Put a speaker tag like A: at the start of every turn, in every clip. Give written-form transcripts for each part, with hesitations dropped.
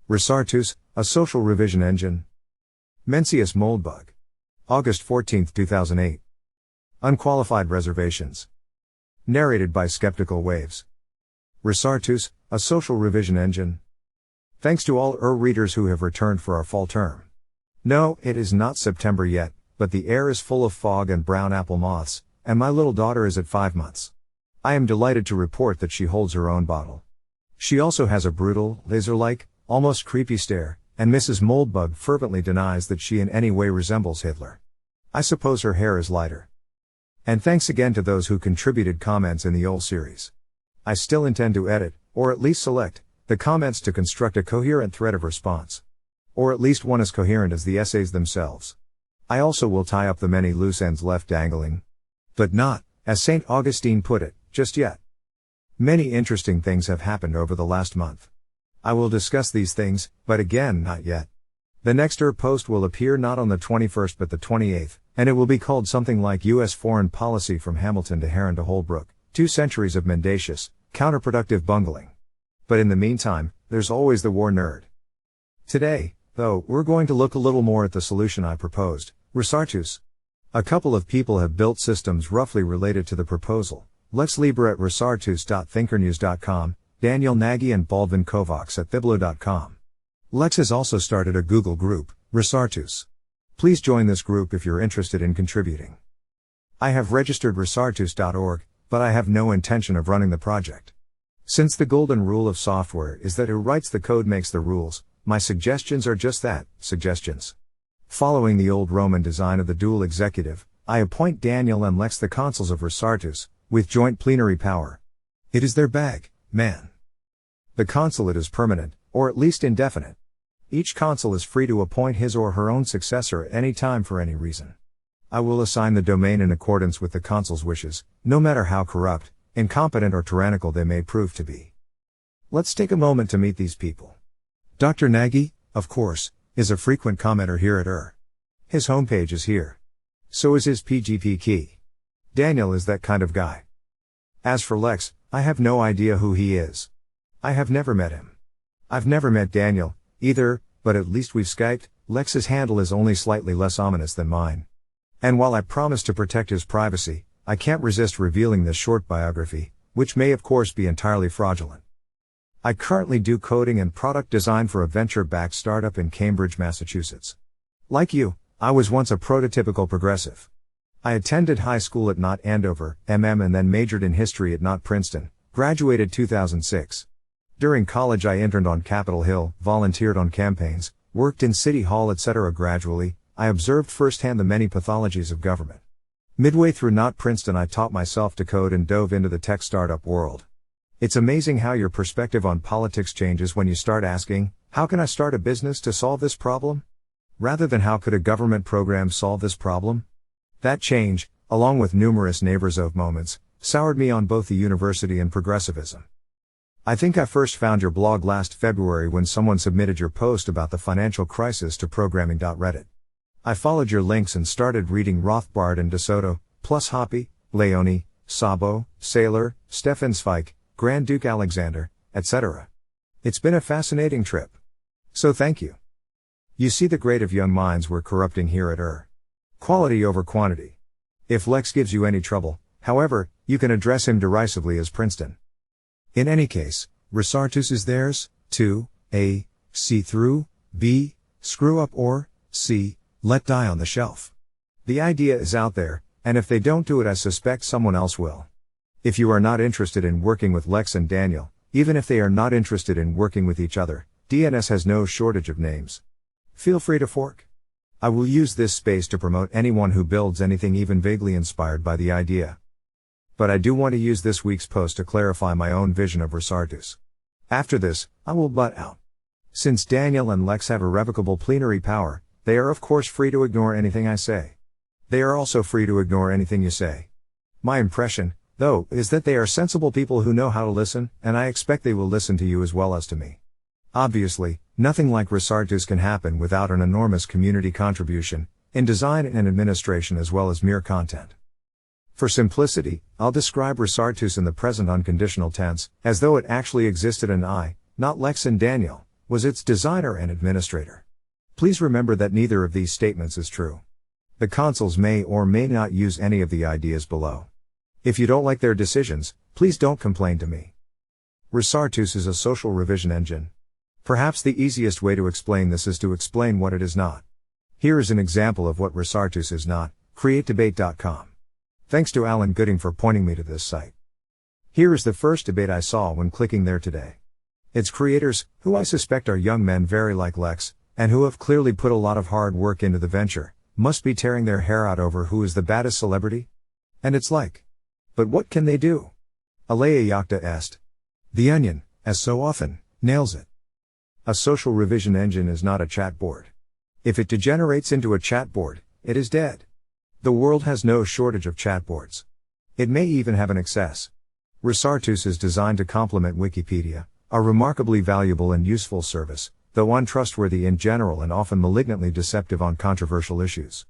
A: Resartus, a social revision engine. Mencius Moldbug. August 14, 2008. Unqualified Reservations. Narrated by Skeptical Waves. Resartus, a social revision engine. Thanks to all readers who have returned for our fall term. No, it is not September yet, but the air is full of fog and brown apple moths, and my little daughter is at 5 months. I am delighted to report that she holds her own bottle. She also has a brutal, laser-like, almost creepy stare, and Mrs. Moldbug fervently denies that she in any way resembles Hitler. I suppose her hair is lighter. And thanks again to those who contributed comments in the old series. I still intend to edit, or at least select, the comments to construct a coherent thread of response. Or at least one as coherent as the essays themselves. I also will tie up the many loose ends left dangling. But not, as St. Augustine put it, just yet. Many interesting things have happened over the last month. I will discuss these things, but again, not yet. The next post will appear not on the 21st but the 28th, and it will be called something like U.S. Foreign Policy from Hamilton to Heron to Holbrook, 2 centuries of mendacious, counterproductive bungling. But in the meantime, there's always the war nerd. Today, though, we're going to look a little more at the solution I proposed, Resartus. A couple of people have built systems roughly related to the proposal, Lex Libre at resartus.thinkernews.com, Daniel Nagy and Baldwin Kovacs at thiblo.com. Lex has also started a Google group, Resartus. Please join this group if you're interested in contributing. I have registered resartus.org, but I have no intention of running the project. Since the golden rule of software is that who writes the code makes the rules, my suggestions are just that, suggestions. Following the old Roman design of the dual executive, I appoint Daniel and Lex the consuls of Resartus, with joint plenary power. It is their bag, man. The consulate is permanent, or at least indefinite. Each consul is free to appoint his or her own successor at any time for any reason. I will assign the domain in accordance with the consul's wishes, no matter how corrupt, incompetent or tyrannical they may prove to be. Let's take a moment to meet these people. Dr. Nagy, of course, is a frequent commenter here at His homepage is here. So is his PGP key. Daniel is that kind of guy. As for Lex, I have no idea who he is. I have never met him. I've never met Daniel, either, but at least we've Skyped. Lex's handle is only slightly less ominous than mine. And while I promise to protect his privacy, I can't resist revealing this short biography, which may of course be entirely fraudulent. I currently do coding and product design for a venture-backed startup in Cambridge, Massachusetts. Like you, I was once a prototypical progressive. I attended high school at Knott Andover, MM, and then majored in history at Knott Princeton, graduated 2006. During college I interned on Capitol Hill, volunteered on campaigns, worked in City Hall, etc. Gradually, I observed firsthand the many pathologies of government. Midway through Knott Princeton I taught myself to code and dove into the tech startup world. It's amazing how your perspective on politics changes when you start asking, how can I start a business to solve this problem? Rather than how could a government program solve this problem? That change, along with numerous neighbors of moments, soured me on both the university and progressivism. I think I first found your blog last February when someone submitted your post about the financial crisis to programming.reddit. I followed your links and started reading Rothbard and DeSoto, plus Hoppe, Leone, Szabo, Saylor, Stefan Zweig, Grand Duke Alexander, etc. It's been a fascinating trip. So thank you. You see, the grade of young minds we're corrupting here at Quality over quantity. If Lex gives you any trouble, however, you can address him derisively as Princeton. In any case, Resartus is theirs, to A. See through, B. Screw up, or C. Let die on the shelf. The idea is out there, and if they don't do it, I suspect someone else will. If you are not interested in working with Lex and Daniel, even if they are not interested in working with each other, DNS has no shortage of names. Feel free to fork. I will use this space to promote anyone who builds anything even vaguely inspired by the idea. But I do want to use this week's post to clarify my own vision of Resartus. After this, I will butt out. Since Daniel and Lex have irrevocable plenary power, they are of course free to ignore anything I say. They are also free to ignore anything you say. My impression, though, is that they are sensible people who know how to listen, and I expect they will listen to you as well as to me. Obviously, nothing like Resartus can happen without an enormous community contribution, in design and administration as well as mere content. For simplicity, I'll describe Resartus in the present unconditional tense, as though it actually existed and I, not Lex and Daniel, was its designer and administrator. Please remember that neither of these statements is true. The consuls may or may not use any of the ideas below. If you don't like their decisions, please don't complain to me. Resartus is a social revision engine. Perhaps the easiest way to explain this is to explain what it is not. Here is an example of what Resartus is not, createdebate.com. Thanks to Alan Gooding for pointing me to this site. Here is the first debate I saw when clicking there today. Its creators, who I suspect are young men very like Lex, and who have clearly put a lot of hard work into the venture, must be tearing their hair out over who is the baddest celebrity? And it's like. But what can they do? Alea Yacta est. The Onion, as so often, nails it. A social revision engine is not a chat board. If it degenerates into a chat board, it is dead. The world has no shortage of chat boards. It may even have an excess. Resartus is designed to complement Wikipedia, a remarkably valuable and useful service, though untrustworthy in general and often malignantly deceptive on controversial issues.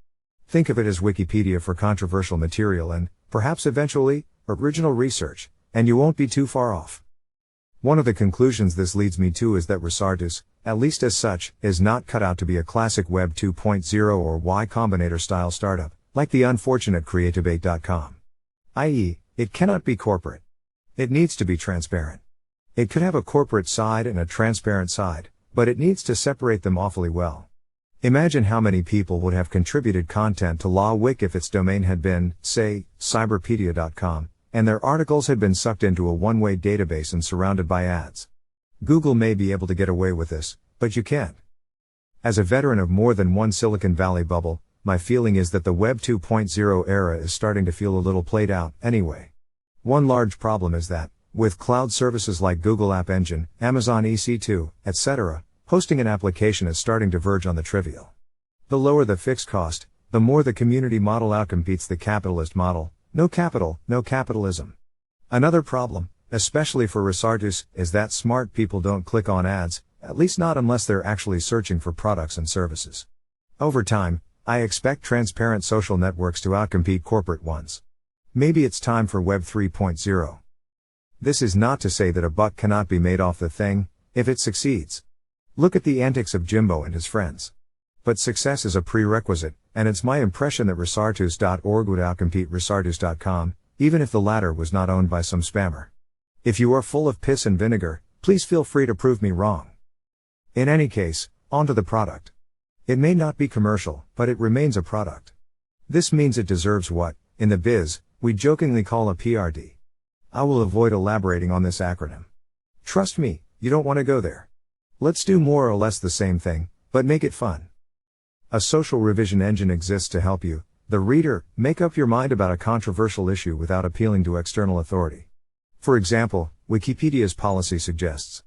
A: Think of it as Wikipedia for controversial material and, perhaps eventually, original research, and you won't be too far off. One of the conclusions this leads me to is that Resartus, at least as such, is not cut out to be a classic Web 2.0 or Y Combinator style startup, like the unfortunate createdebate.com. i.e., it cannot be corporate. It needs to be transparent. It could have a corporate side and a transparent side, but it needs to separate them awfully well. Imagine how many people would have contributed content to LawWik if its domain had been, say, cyberpedia.com, and their articles had been sucked into a one-way database and surrounded by ads. Google may be able to get away with this, but you can't. As a veteran of more than one Silicon Valley bubble, my feeling is that the Web 2.0 era is starting to feel a little played out, anyway. One large problem is that, with cloud services like Google App Engine, Amazon EC2, etc., hosting an application is starting to verge on the trivial. The lower the fixed cost, the more the community model outcompetes the capitalist model. No capital, no capitalism. Another problem, especially for Resartus, is that smart people don't click on ads, at least not unless they're actually searching for products and services. Over time, I expect transparent social networks to outcompete corporate ones. Maybe it's time for Web 3.0. This is not to say that a buck cannot be made off the thing, if it succeeds. Look at the antics of Jimbo and his friends. But success is a prerequisite, and it's my impression that Resartus.org would outcompete Resartus.com, even if the latter was not owned by some spammer. If you are full of piss and vinegar, please feel free to prove me wrong. In any case, on to the product. It may not be commercial, but it remains a product. This means it deserves what, in the biz, we jokingly call a PRD. I will avoid elaborating on this acronym. Trust me, you don't want to go there. Let's do more or less the same thing, but make it fun. A social revision engine exists to help you, the reader, make up your mind about a controversial issue without appealing to external authority. For example, Wikipedia's policy suggests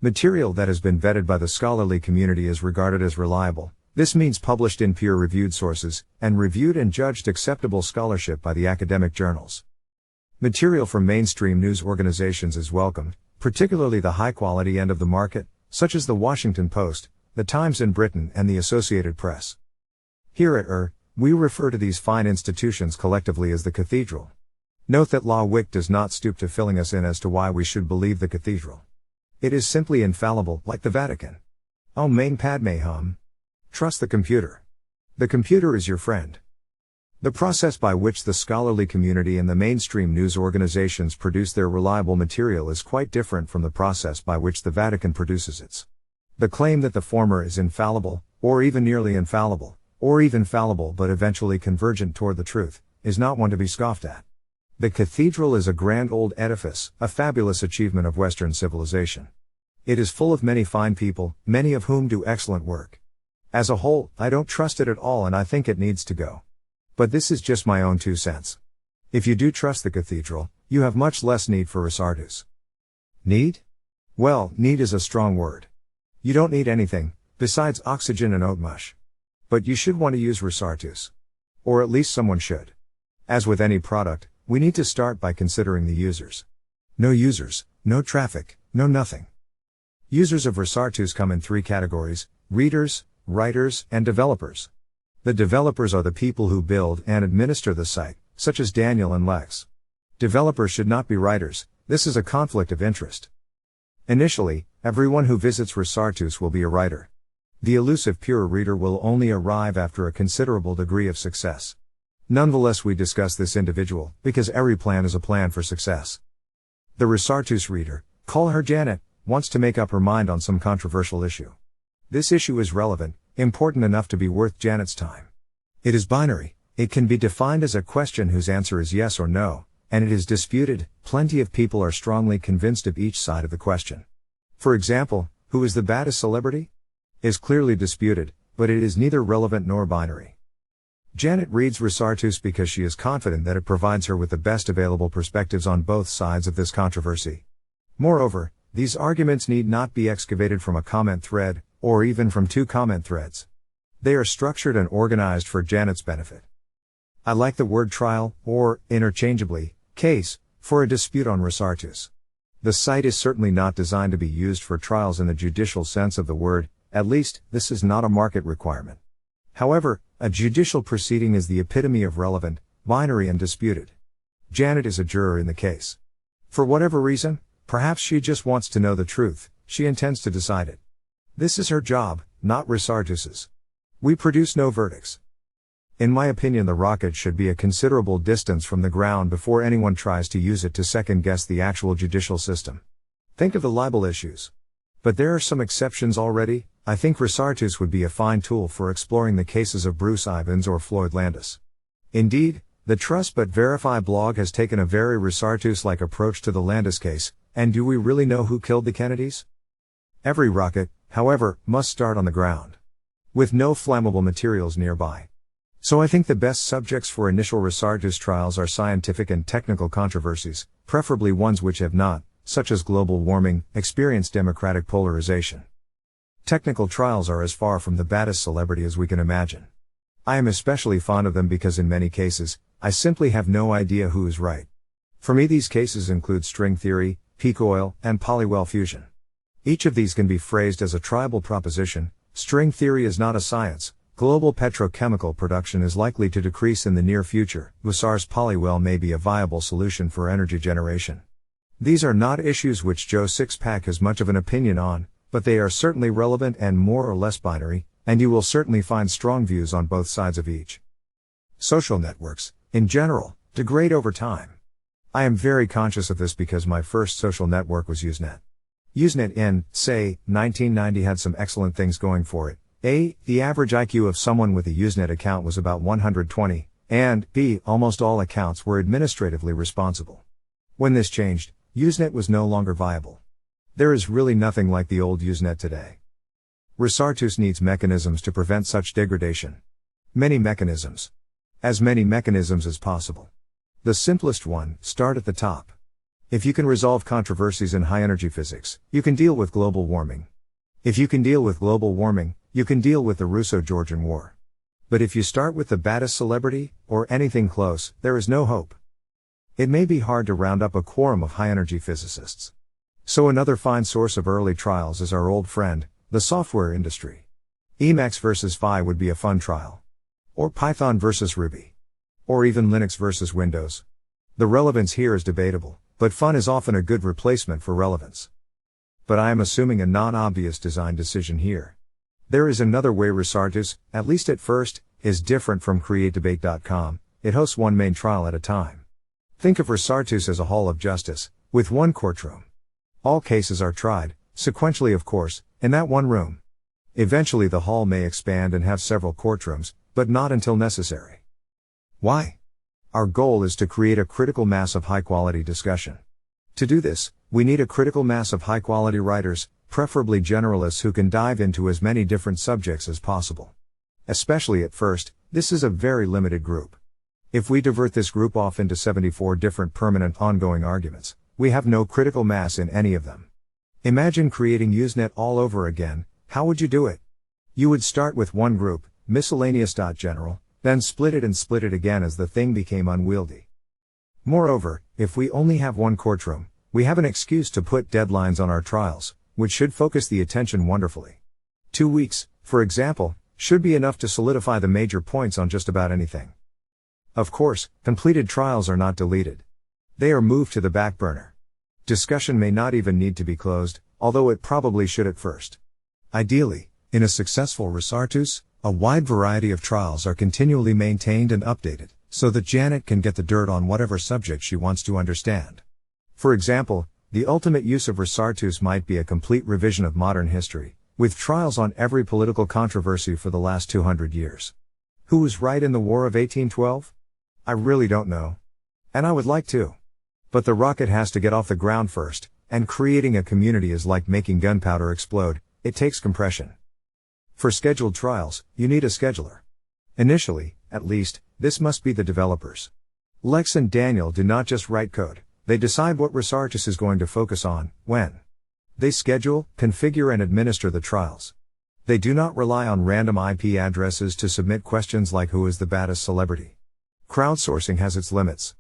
A: material that has been vetted by the scholarly community is regarded as reliable. This means published in peer-reviewed sources, and reviewed and judged acceptable scholarship by the academic journals. Material from mainstream news organizations is welcomed, particularly the high-quality end of the market, such as the Washington Post, the Times in Britain and the Associated Press. Here at we refer to these fine institutions collectively as the Cathedral. Note that LawWik does not stoop to filling us in as to why we should believe the Cathedral. It is simply infallible, like the Vatican. Oh main Padme hum. Trust the computer. The computer is your friend. The process by which the scholarly community and the mainstream news organizations produce their reliable material is quite different from the process by which the Vatican produces its. The claim that the former is infallible, or even nearly infallible, or even fallible but eventually convergent toward the truth, is not one to be scoffed at. The cathedral is a grand old edifice, a fabulous achievement of Western civilization. It is full of many fine people, many of whom do excellent work. As a whole, I don't trust it at all and I think it needs to go. But this is just my own 2 cents. If you do trust the cathedral, you have much less need for Resartus. Need? Well, need is a strong word. You don't need anything, besides oxygen and oat mush. But you should want to use Resartus. Or at least someone should. As with any product, we need to start by considering the users. No users, no traffic, no nothing. Users of Resartus come in 3 categories: readers, writers, and developers. The developers are the people who build and administer the site, such as Daniel and Lex. Developers should not be writers, this is a conflict of interest. Initially, everyone who visits Resartus will be a writer. The elusive pure reader will only arrive after a considerable degree of success. Nonetheless, we discuss this individual, because every plan is a plan for success. The Resartus reader, call her Janet, wants to make up her mind on some controversial issue. This issue is relevant, important enough to be worth Janet's time. It is binary. It can be defined as a question whose answer is yes or no, and it is disputed. Plenty of people are strongly convinced of each side of the question. For example, who is the baddest celebrity? Is clearly disputed, but it is neither relevant nor binary. Janet reads Resartus because she is confident that it provides her with the best available perspectives on both sides of this controversy. Moreover, these arguments need not be excavated from a comment thread, or even from 2 comment threads. They are structured and organized for Janet's benefit. I like the word trial, or, interchangeably, case, for a dispute on Resartus. The site is certainly not designed to be used for trials in the judicial sense of the word, at least, this is not a market requirement. However, a judicial proceeding is the epitome of relevant, binary and disputed. Janet is a juror in the case. For whatever reason, perhaps she just wants to know the truth, she intends to decide it. This is her job, not Resartus's. We produce no verdicts. In my opinion, the rocket should be a considerable distance from the ground before anyone tries to use it to second-guess the actual judicial system. Think of the libel issues. But there are some exceptions already. I think Resartus would be a fine tool for exploring the cases of Bruce Ivins or Floyd Landis. Indeed, the Trust But Verify blog has taken a very Resartus-like approach to the Landis case, and do we really know who killed the Kennedys? Every rocket, however, must start on the ground, with no flammable materials nearby. So I think the best subjects for initial Resartus trials are scientific and technical controversies, preferably ones which have not, such as global warming, experienced democratic polarization. Technical trials are as far from the baddest celebrity as we can imagine. I am especially fond of them because in many cases, I simply have no idea who is right. For me, these cases include string theory, peak oil, and polywell fusion. Each of these can be phrased as a triable proposition. String theory is not a science. Global petrochemical production is likely to decrease in the near future. Hussar's polywell may be a viable solution for energy generation. These are not issues which Joe Sixpack has much of an opinion on, but they are certainly relevant and more or less binary, and you will certainly find strong views on both sides of each. Social networks, in general, degrade over time. I am very conscious of this because my first social network was Usenet. Usenet in, say, 1990 had some excellent things going for it. A. The average IQ of someone with a Usenet account was about 120, and B. Almost all accounts were administratively responsible. When this changed, Usenet was no longer viable. There is really nothing like the old Usenet today. Resartus needs mechanisms to prevent such degradation. Many mechanisms. As many mechanisms as possible. The simplest one, start at the top. If you can resolve controversies in high-energy physics, you can deal with global warming. If you can deal with global warming, you can deal with the Russo-Georgian War. But if you start with the baddest celebrity, or anything close, there is no hope. It may be hard to round up a quorum of high-energy physicists. So another fine source of early trials is our old friend, the software industry. Emacs versus Phi would be a fun trial. Or Python versus Ruby. Or even Linux versus Windows. The relevance here is debatable, but fun is often a good replacement for relevance. But I am assuming a non-obvious design decision here. There is another way Resartus, at least at first, is different from CreateDebate.com. It hosts one main trial at a time. Think of Resartus as a hall of justice, with one courtroom. All cases are tried, sequentially of course, in that one room. Eventually the hall may expand and have several courtrooms, but not until necessary. Why? Our goal is to create a critical mass of high-quality discussion. To do this, we need a critical mass of high-quality writers, preferably generalists who can dive into as many different subjects as possible. Especially at first, this is a very limited group. If we divert this group off into 74 different permanent ongoing arguments, we have no critical mass in any of them. Imagine creating Usenet all over again. How would you do it? You would start with one group, miscellaneous.general, then split it again as the thing became unwieldy. Moreover, if we only have one courtroom, we have an excuse to put deadlines on our trials, which should focus the attention wonderfully. 2 weeks, for example, should be enough to solidify the major points on just about anything. Of course, completed trials are not deleted. They are moved to the back burner. Discussion may not even need to be closed, although it probably should at first. Ideally, in a successful Resartus, a wide variety of trials are continually maintained and updated, so that Janet can get the dirt on whatever subject she wants to understand. For example, the ultimate use of Resartus might be a complete revision of modern history, with trials on every political controversy for the last 200 years. Who was right in the War of 1812? I really don't know. And I would like to. But the rocket has to get off the ground first, and creating a community is like making gunpowder explode, it takes compression. For scheduled trials, you need a scheduler. Initially, at least, this must be the developers. Lex and Daniel do not just write code, they decide what Resartus is going to focus on, when. They schedule, configure and administer the trials. They do not rely on random IP addresses to submit questions like who is the baddest celebrity. Crowdsourcing has its limits.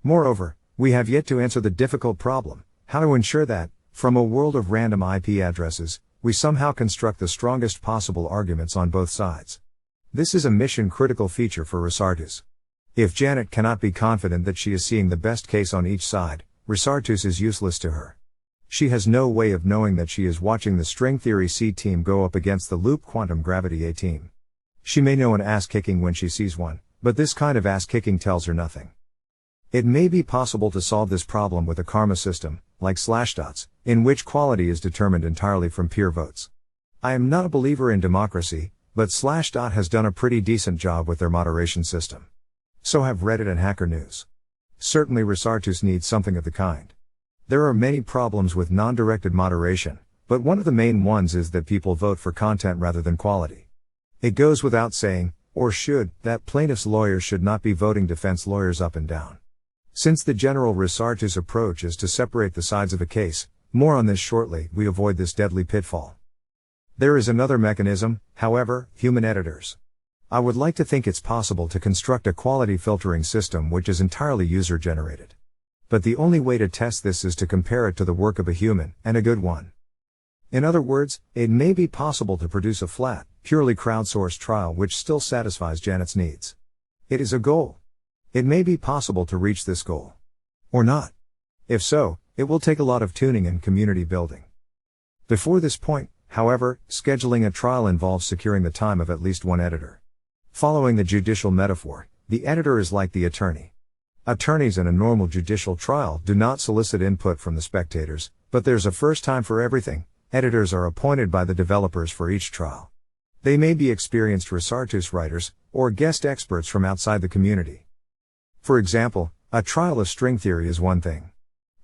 A: Moreover, we have yet to answer the difficult problem, how to ensure that, from a world of random IP addresses, we somehow construct the strongest possible arguments on both sides. This is a mission-critical feature for Resartus. If Janet cannot be confident that she is seeing the best case on each side, Resartus is useless to her. She has no way of knowing that she is watching the string theory C team go up against the loop quantum gravity A team. She may know an ass-kicking when she sees one, but this kind of ass-kicking tells her nothing. It may be possible to solve this problem with a karma system, like Slashdot's, in which quality is determined entirely from peer votes. I am not a believer in democracy, but Slashdot has done a pretty decent job with their moderation system. So have Reddit and Hacker News. Certainly Resartus needs something of the kind. There are many problems with non-directed moderation, but one of the main ones is that people vote for content rather than quality. It goes without saying, or should, that plaintiffs' lawyers should not be voting defense lawyers up and down. Since the general Resartus approach is to separate the sides of a case, more on this shortly, we avoid this deadly pitfall. There is another mechanism, however, human editors. I would like to think it's possible to construct a quality filtering system which is entirely user-generated. But the only way to test this is to compare it to the work of a human, and a good one. In other words, it may be possible to produce a flat, purely crowdsourced trial which still satisfies Janet's needs. It is a goal. It may be possible to reach this goal. Or not. If so, it will take a lot of tuning and community building. Before this point, however, scheduling a trial involves securing the time of at least one editor. Following the judicial metaphor, the editor is like the attorney. Attorneys in a normal judicial trial do not solicit input from the spectators, but there's a first time for everything. Editors are appointed by the developers for each trial. They may be experienced Resartus writers, or guest experts from outside the community. For example, a trial of string theory is one thing.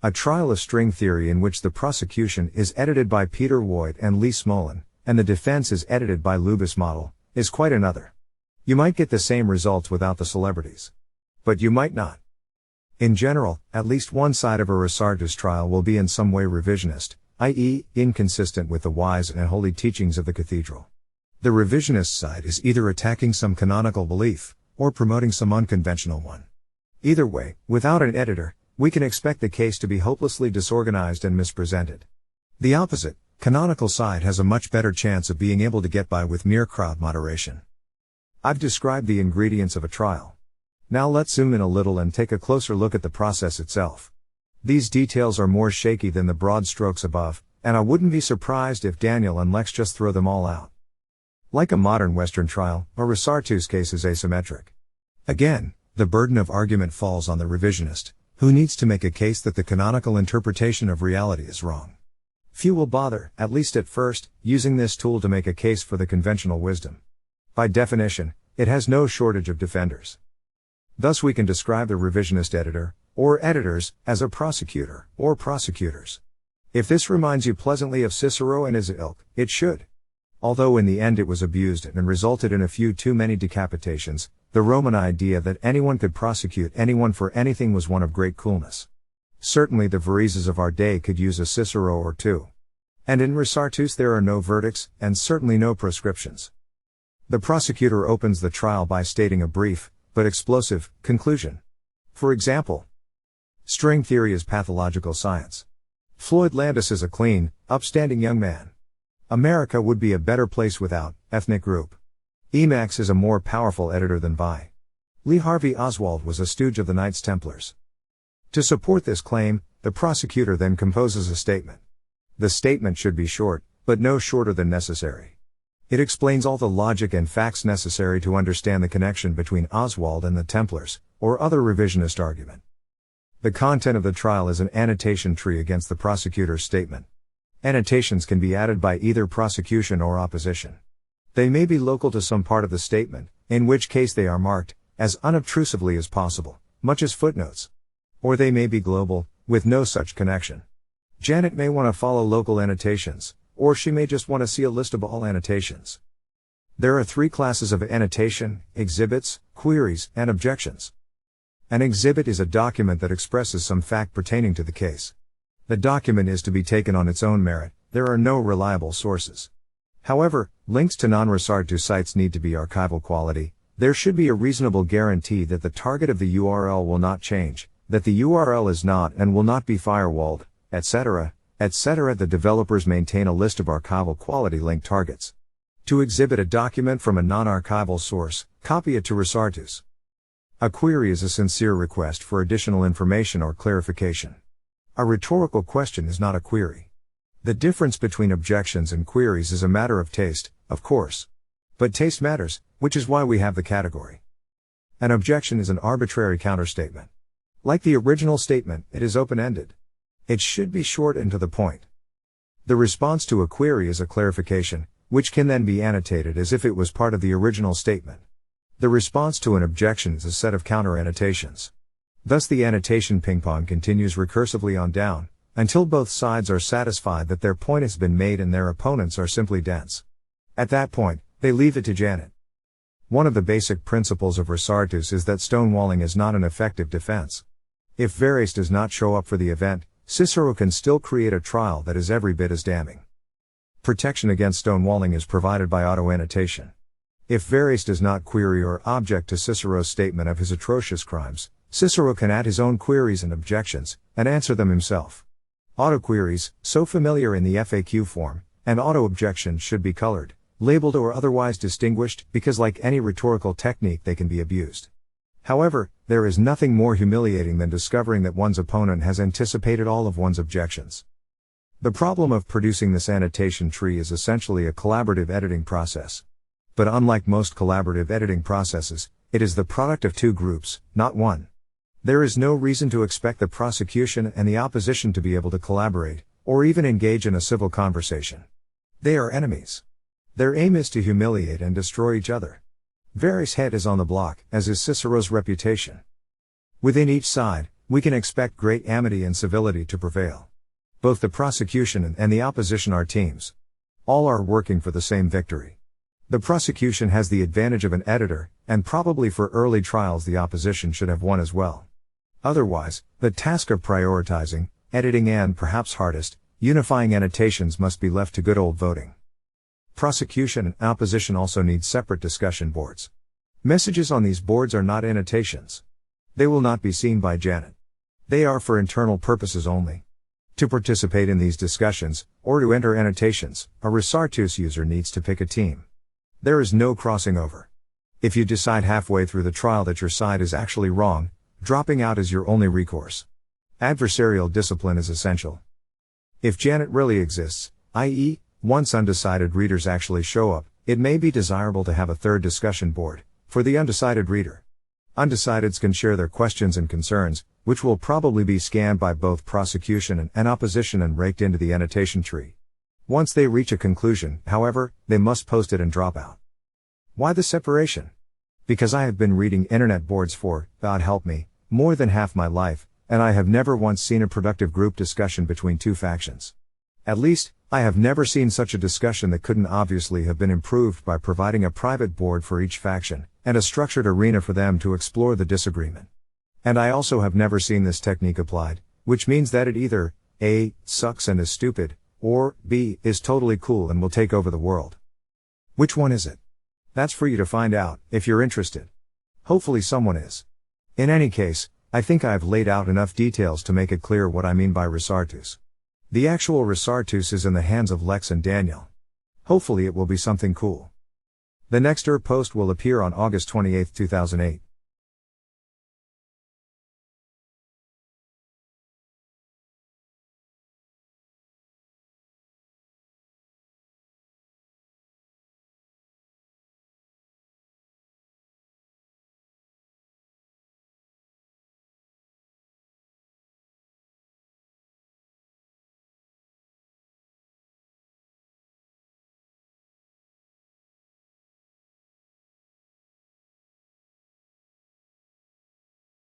A: A trial of string theory in which the prosecution is edited by Peter Voigt and Lee Smolin, and the defense is edited by Lubis Model, is quite another. You might get the same results without the celebrities. But you might not. In general, at least one side of a Resartus trial will be in some way revisionist, i.e., inconsistent with the wise and holy teachings of the cathedral. The revisionist side is either attacking some canonical belief, or promoting some unconventional one. Either way, without an editor, we can expect the case to be hopelessly disorganized and mispresented. The opposite, canonical side has a much better chance of being able to get by with mere crowd moderation. I've described the ingredients of a trial. Now let's zoom in a little and take a closer look at the process itself. These details are more shaky than the broad strokes above, and I wouldn't be surprised if Daniel and Lex just throw them all out. Like a modern Western trial, a Resartus case is asymmetric. Again, the burden of argument falls on the revisionist, who needs to make a case that the canonical interpretation of reality is wrong. Few will bother, at least at first, using this tool to make a case for the conventional wisdom. By definition, it has no shortage of defenders. Thus we can describe the revisionist editor, or editors, as a prosecutor, or prosecutors. If this reminds you pleasantly of Cicero and his ilk, it should. Although in the end it was abused and resulted in a few too many decapitations, the Roman idea that anyone could prosecute anyone for anything was one of great coolness. Certainly the Varises of our day could use a Cicero or two. And in Resartus there are no verdicts, and certainly no proscriptions. The prosecutor opens the trial by stating a brief, but explosive, conclusion. For example, string theory is pathological science. Floyd Landis is a clean, upstanding young man. America would be a better place without ethnic group. Emacs is a more powerful editor than Vi. Lee Harvey Oswald was a stooge of the Knights Templars. To support this claim, the prosecutor then composes a statement. The statement should be short, but no shorter than necessary. It explains all the logic and facts necessary to understand the connection between Oswald and the Templars, or other revisionist argument. The content of the trial is an annotation tree against the prosecutor's statement. Annotations can be added by either prosecution or opposition. They may be local to some part of the statement, in which case they are marked, as unobtrusively as possible, much as footnotes. Or they may be global, with no such connection. Janet may want to follow local annotations, or she may just want to see a list of all annotations. There are three classes of annotation: exhibits, queries, and objections. An exhibit is a document that expresses some fact pertaining to the case. The document is to be taken on its own merit, there are no reliable sources. However, links to non-Resartus sites need to be archival quality. There should be a reasonable guarantee that the target of the URL will not change, that the URL is not and will not be firewalled, etc., etc. The developers maintain a list of archival quality link targets. To exhibit a document from a non-archival source, copy it to Resartus. A query is a sincere request for additional information or clarification. A rhetorical question is not a query. The difference between objections and queries is a matter of taste, of course. But taste matters, which is why we have the category. An objection is an arbitrary counterstatement. Like the original statement, it is open-ended. It should be short and to the point. The response to a query is a clarification, which can then be annotated as if it was part of the original statement. The response to an objection is a set of counter-annotations. Thus the annotation ping-pong continues recursively on down, until both sides are satisfied that their point has been made and their opponents are simply dense. At that point, they leave it to Janet. One of the basic principles of Resartus is that stonewalling is not an effective defense. If Verres does not show up for the event, Cicero can still create a trial that is every bit as damning. Protection against stonewalling is provided by auto-annotation. If Verres does not query or object to Cicero's statement of his atrocious crimes, Cicero can add his own queries and objections, and answer them himself. Auto-queries, so familiar in the FAQ form, and auto-objections should be colored, labeled or otherwise distinguished, because like any rhetorical technique they can be abused. However, there is nothing more humiliating than discovering that one's opponent has anticipated all of one's objections. The problem of producing this annotation tree is essentially a collaborative editing process. But unlike most collaborative editing processes, it is the product of two groups, not one. There is no reason to expect the prosecution and the opposition to be able to collaborate, or even engage in a civil conversation. They are enemies. Their aim is to humiliate and destroy each other. Verres' head is on the block, as is Cicero's reputation. Within each side, we can expect great amity and civility to prevail. Both the prosecution and the opposition are teams. All are working for the same victory. The prosecution has the advantage of an editor, and probably for early trials the opposition should have one as well. Otherwise, the task of prioritizing, editing and, perhaps hardest, unifying annotations must be left to good old voting. Prosecution and opposition also need separate discussion boards. Messages on these boards are not annotations. They will not be seen by Janet. They are for internal purposes only. To participate in these discussions, or to enter annotations, a Resartus user needs to pick a team. There is no crossing over. If you decide halfway through the trial that your side is actually wrong, dropping out is your only recourse. Adversarial discipline is essential. If Janet really exists, i.e., once undecided readers actually show up, it may be desirable to have a third discussion board, for the undecided reader. Undecideds can share their questions and concerns, which will probably be scanned by both prosecution and opposition and raked into the annotation tree. Once they reach a conclusion, however, they must post it and drop out. Why the separation? Because I have been reading internet boards for, God help me, more than half my life, and I have never once seen a productive group discussion between two factions. At least, I have never seen such a discussion that couldn't obviously have been improved by providing a private board for each faction, and a structured arena for them to explore the disagreement. And I also have never seen this technique applied, which means that it either, A, sucks and is stupid, or, B, is totally cool and will take over the world. Which one is it? That's for you to find out, if you're interested. Hopefully someone is. In any case, I think I've laid out enough details to make it clear what I mean by Resartus. The actual Resartus is in the hands of Lex and Daniel. Hopefully it will be something cool. The next post will appear on August 28, 2008.